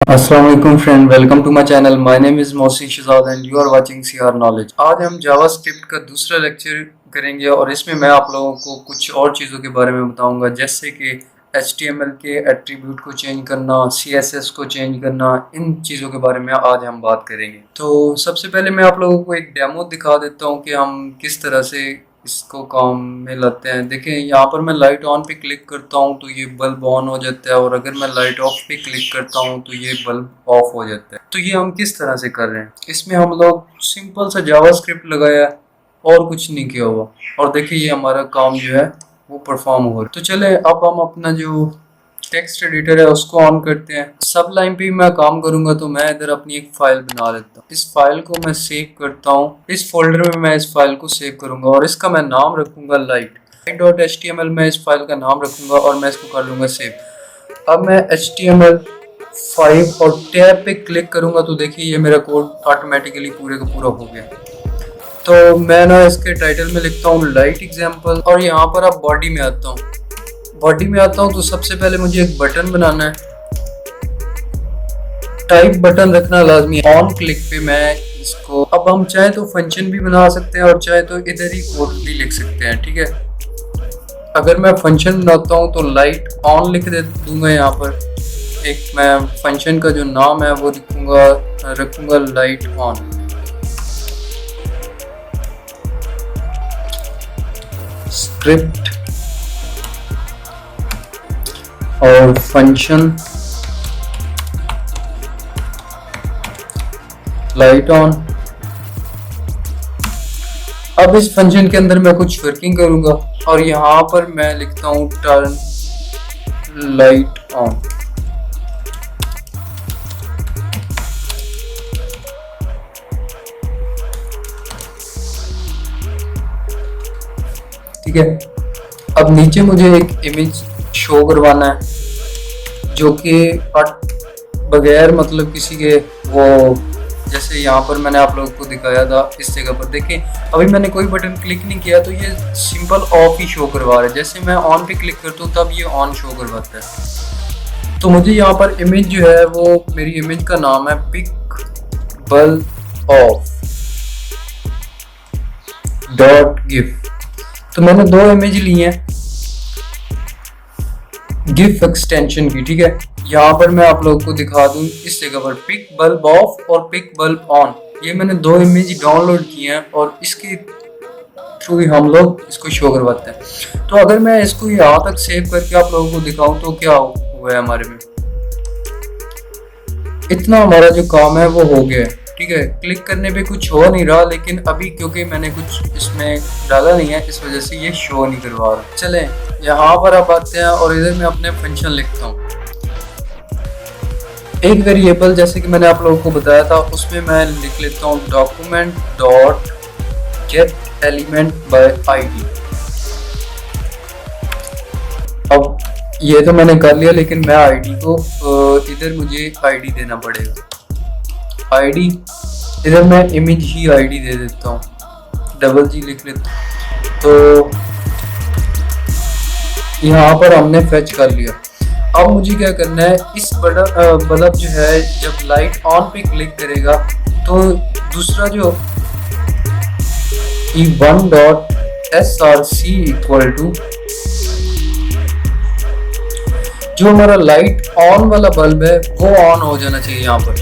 अस्सलाम वालेकुम friend, welcome to my channel. My name is Mohsin Shahzad and you are watching CR knowledge. आज हम JavaScript का दूसरा लेक्चर करेंगे और इसमें मैं आप लोगों को कुछ और चीज़ों के बारे में बताऊंगा, जैसे कि HTML के एट्रीब्यूट को चेंज करना, CSS को चेंज करना। इन चीज़ों के बारे में आज हम बात करेंगे। तो सबसे पहले मैं आप लोगों को एक डेमो दिखा देता हूँ कि हम किस तरह से इसको काम में लाते हैं। देखिए, यहाँ पर मैं लाइट ऑन पे क्लिक करता हूँ तो ये बल्ब ऑन हो जाता है, और अगर मैं लाइट ऑफ पे क्लिक करता हूँ तो ये बल्ब ऑफ हो जाता है। तो ये हम किस तरह से कर रहे हैं, इसमें हम लोग सिंपल सा जावास्क्रिप्ट लगाया है और कुछ नहीं किया हुआ, और देखिए ये हमारा काम जो है वो परफॉर्म हो रहा है। तो चले अब हम अपना जो टेक्स्ट एडिटर है उसको ऑन करते हैं। सब लाइन पे मैं काम करूंगा तो मैं इधर अपनी एक फाइल बना लेता हूँ। इस फाइल को मैं सेव करता हूँ, इस फोल्डर में मैं इस फाइल को सेव करूंगा और इसका मैं नाम रखूंगा लाइट.html। मैं इस फाइल का नाम रखूंगा और मैं इसको कर लूंगा सेव। अब मैं HTML5 और टैब पे क्लिक करूंगा तो देखिए ये मेरा कोड ऑटोमेटिकली पूरे का पूरा हो गया। तो मैं ना इसके टाइटल में लिखता हूँ लाइट एग्जाम्पल, और यहाँ पर अब बॉडी में आता हूँ। तो सबसे पहले मुझे एक बटन बनाना है। टाइप बटन रखना लाजमी है। ऑन क्लिक पे मैं इसको, अब हम चाहे तो फंक्शन भी बना सकते हैं और चाहे तो इधर ही कोड भी लिख सकते हैं, ठीक है। अगर मैं फंक्शन बनाता हूँ तो लाइट ऑन लिख दे दूंगा। यहाँ पर एक मैं फंक्शन का जो नाम है वो रखूंगा लाइट ऑन। स्क्रिप्ट और फंक्शन लाइट ऑन। अब इस फंक्शन के अंदर मैं कुछ वर्किंग करूंगा और यहाँ पर मैं लिखता हूँ टर्न लाइट ऑन। ठीक है। अब नीचे मुझे एक इमेज शो करवाना है जो कि बगैर मतलब किसी के वो, जैसे यहाँ पर मैंने आप लोगों को दिखाया था इस जगह पर। देखें, अभी मैंने कोई बटन क्लिक नहीं किया तो ये सिंपल ऑफ ही शो करवा रहा है। जैसे मैं ऑन पे क्लिक करता हूँ तब ये ऑन शो करवाता है। तो मुझे यहाँ पर इमेज जो है वो, मेरी इमेज का नाम है pic bulb off dot gif. तो मैंने दो इमेज ली हैं गिफ एक्सटेंशन की, ठीक है। यहाँ पर मैं आप लोगों को दिखा दूं इस जगह पर पिक बल्ब ऑफ और पिक बल्ब ऑन, ये मैंने दो इमेज डाउनलोड की हैं और इसके थ्रू ही हम लोग इसको शो करवाते हैं। तो अगर मैं इसको यहाँ तक सेव करके आप लोगों को दिखाऊं तो क्या हुआ है हमारे में, इतना हमारा जो काम है वो हो गया है, ठीक है। क्लिक करने पे कुछ हो नहीं रहा, लेकिन अभी क्योंकि मैंने कुछ इसमें डाला नहीं है इस वजह से ये शो नहीं करवा रहा। चलें यहाँ पर आप आते हैं और इधर मैं अपने फंक्शन लिखता हूँ। एक वेरिएबल जैसे कि मैंने आप लोगों को बताया था उसमें मैं लिख लेता हूँ document dot gate element by ID. अब ये तो मैंने कर लिया, लेकिन मैं आईडी को इधर मुझे आईडी देना पड़ेगा। आईडी इधर मैं इमेज ही आईडी दे देता हूँ, डबल जी लिख लेता हूँ। तो यहाँ पर हमने फेच कर लिया। अब मुझे क्या करना है, इस बल्ब जो है जब लाइट ऑन पे क्लिक करेगा तो दूसरा जो E1 dot src equal to जो हमारा लाइट ऑन वाला बल्ब है वो ऑन हो जाना चाहिए यहाँ पर।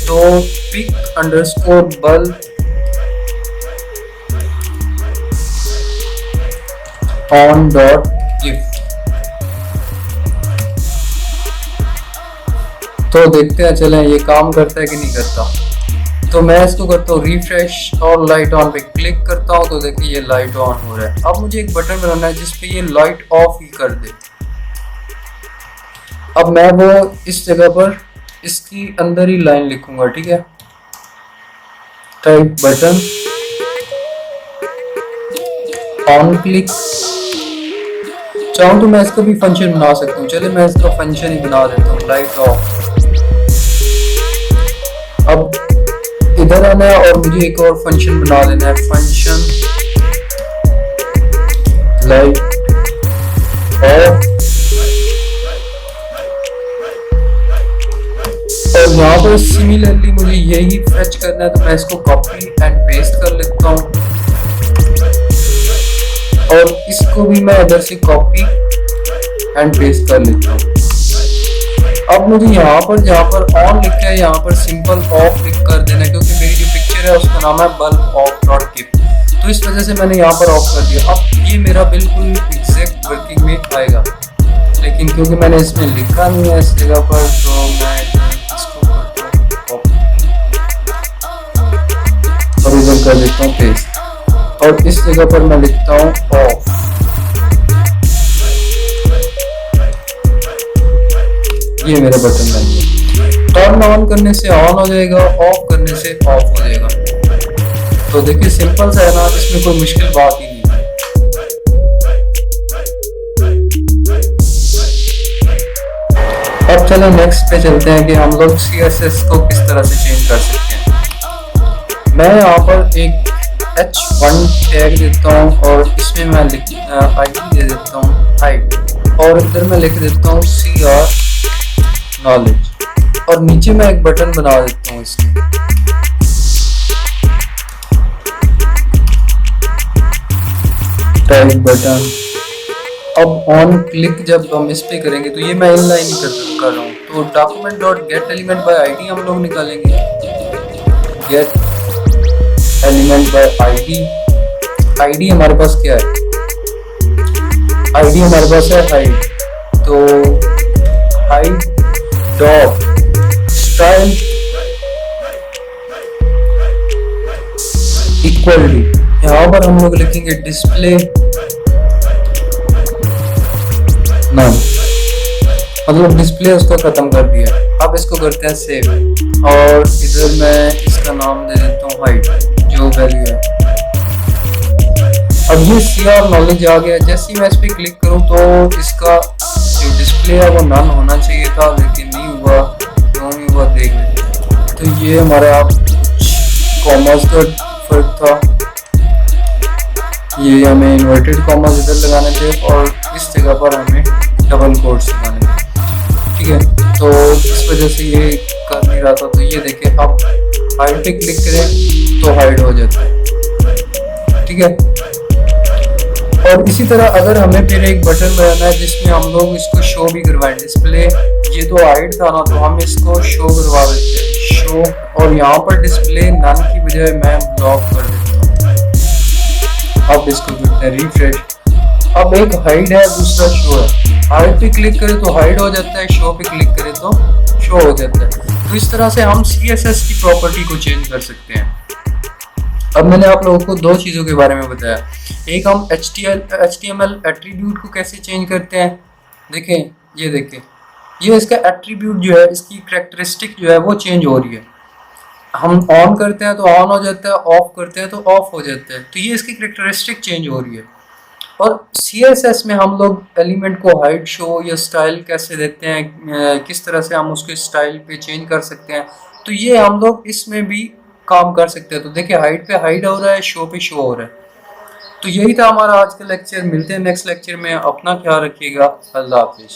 तो pic underscore bulb on dot gif. तो देखते हैं चलें ये काम करता है कि नहीं करता। तो मैं इसको करता हूँ रिफ्रेश और लाइट ऑन पे क्लिक करता हूँ तो देखिए ये लाइट ऑन हो रहा है। अब मुझे एक बटन बनाना है जिसपे ये लाइट ऑफ ही कर दे। अब मैं वो इस जगह पर इसकी अंदर ही लाइन लिखूंगा, ठीक है। Type button on click. चाहूँ तो मैं इसका भी फंक्शन बना सकता हूँ। चलिए मैं इसका फंक्शन ही बना देता हूँ लाइट ऑफ। अब इधर आना है और मुझे एक और फंक्शन बना देना है, फंक्शन लाइट ऑफ। और यहाँ पर सिमिलरली मुझे यही फेच करना है, तो मैं इसको कॉपी एंड पेस्ट कर लेता हूँ और इसको भी मैं इधर से कॉपी एंड पेस्ट कर लेता हूँ। अब मुझे यहाँ पर जहाँ पर ऑन लिखा है यहाँ पर सिंपल ऑफ लिख कर देना है, क्योंकि मेरी जो पिक्चर है उसका नाम है बल्ब ऑफ डॉट कीप, तो इस वजह से मैंने यहाँ पर ऑफ कर दिया। अब ये मेरा बिल्कुल एग्जैक्ट वर्किंग में आएगा, लेकिन क्योंकि मैंने इसमें लिखा नहीं है इस जगह पर, तो मैं इसको और इधर कर देता हूँ पेस्ट, और इस जगह पर मैं लिखता हूँ ऑफ। ये मेरा बटन बन गया। टर्न ऑन करने से ऑन हो जाएगा, ऑफ करने से ऑफ हो जाएगा। तो देखिए सिंपल सा है ना, इसमें कोई मुश्किल बात ही नहीं है। अब चलो नेक्स्ट पे चलते हैं कि हम लोग CSS को किस तरह से चेंज कर सकते हैं। मैं यहाँ पर एक H1 टैग देता हूँ और इसमें मैं ID दे देता हूँ हाइड, और इधर मैं लिख देता हूँ CR नॉलेज, और नीचे मैं एक बटन बना देता हूँ इसके। Tag button. अब ऑन क्लिक जब हम इस पे करेंगे तो ये मैं इनलाइन ही कर रहा हूँ, तो document dot gate element by ID हम लोग निकालेंगे। Gate element by ID, ID हमारे पास क्या है, आईडी हमारे पास है हाइड, तो hide dot style equal to, यहाँ पर हम लोग लिखेंगे डिस्प्ले नन, मतलब डिस्प्ले उसका खत्म कर दिया। अब इसको करते हैं सेव, और इधर मैं इसका नाम दे देता हूँ हाइड, जो वैल्यू है। अब ये CR नॉलेज आ गया। जैसे ही मैं इस पर क्लिक करूँ तो इसका जो डिस्प्ले है वो नन होना चाहिए था, लेकिन नहीं हुआ। क्यों नहीं हुआ देख लेते। तो ये हमारा कुछ कॉमर्स का फर्क था, ये हमें इन्वर्टेड कॉमर्स इधर लगाने थे और इस जगह पर हमें डबल कोट्स लगाने थे। ठीक है, तो इस वजह से ये कर नहीं रहा था। तो ये देखिए, अब हाइड पे क्लिक करें तो हाइड हो जाता है। ठीक है, और इसी तरह अगर हमें फिर एक बटन बनाना है जिसमें हम लोग इसको शो भी करवाएं, डिस्प्ले, ये तो हाइड था ना, तो हम इसको शो करवा देते हैं, शो, और यहाँ पर डिस्प्ले नन की बजाय मैं ब्लॉक कर देता हूँ। अब इसको करते हैं रिफ्रेश। अब एक हाइड है, दूसरा शो है। हाइड पे क्लिक करें तो हाइड हो जाता है, शो पे क्लिक करें तो शो हो जाता है। तो इस तरह से हम CSS की प्रॉपर्टी को चेंज कर सकते हैं। अब मैंने आप लोगों को दो चीज़ों के बारे में बताया। एक हम HTML एट्रीब्यूट को कैसे चेंज करते हैं। देखें, ये देखें, ये इसका एट्रीब्यूट जो है, इसकी कैरेक्टरिस्टिक जो है वो चेंज हो रही है। हम ऑन करते हैं तो ऑन हो जाता है, ऑफ करते हैं तो ऑफ हो जाता है। तो ये इसकी कैरेक्टरिस्टिक चेंज हो रही है। और CSS में हम लोग एलिमेंट को हाइड, शो या स्टाइल कैसे देते हैं, किस तरह से हम उसके स्टाइल पे चेंज कर सकते हैं, तो ये हम लोग इसमें भी काम कर सकते हैं। तो देखिए, हाइड पे हाइड हो रहा है, शो पे शो हो रहा है। तो यही था हमारा आज का लेक्चर। मिलते हैं नेक्स्ट लेक्चर में। अपना ख्याल रखिएगा। अल्लाह हाफिज़।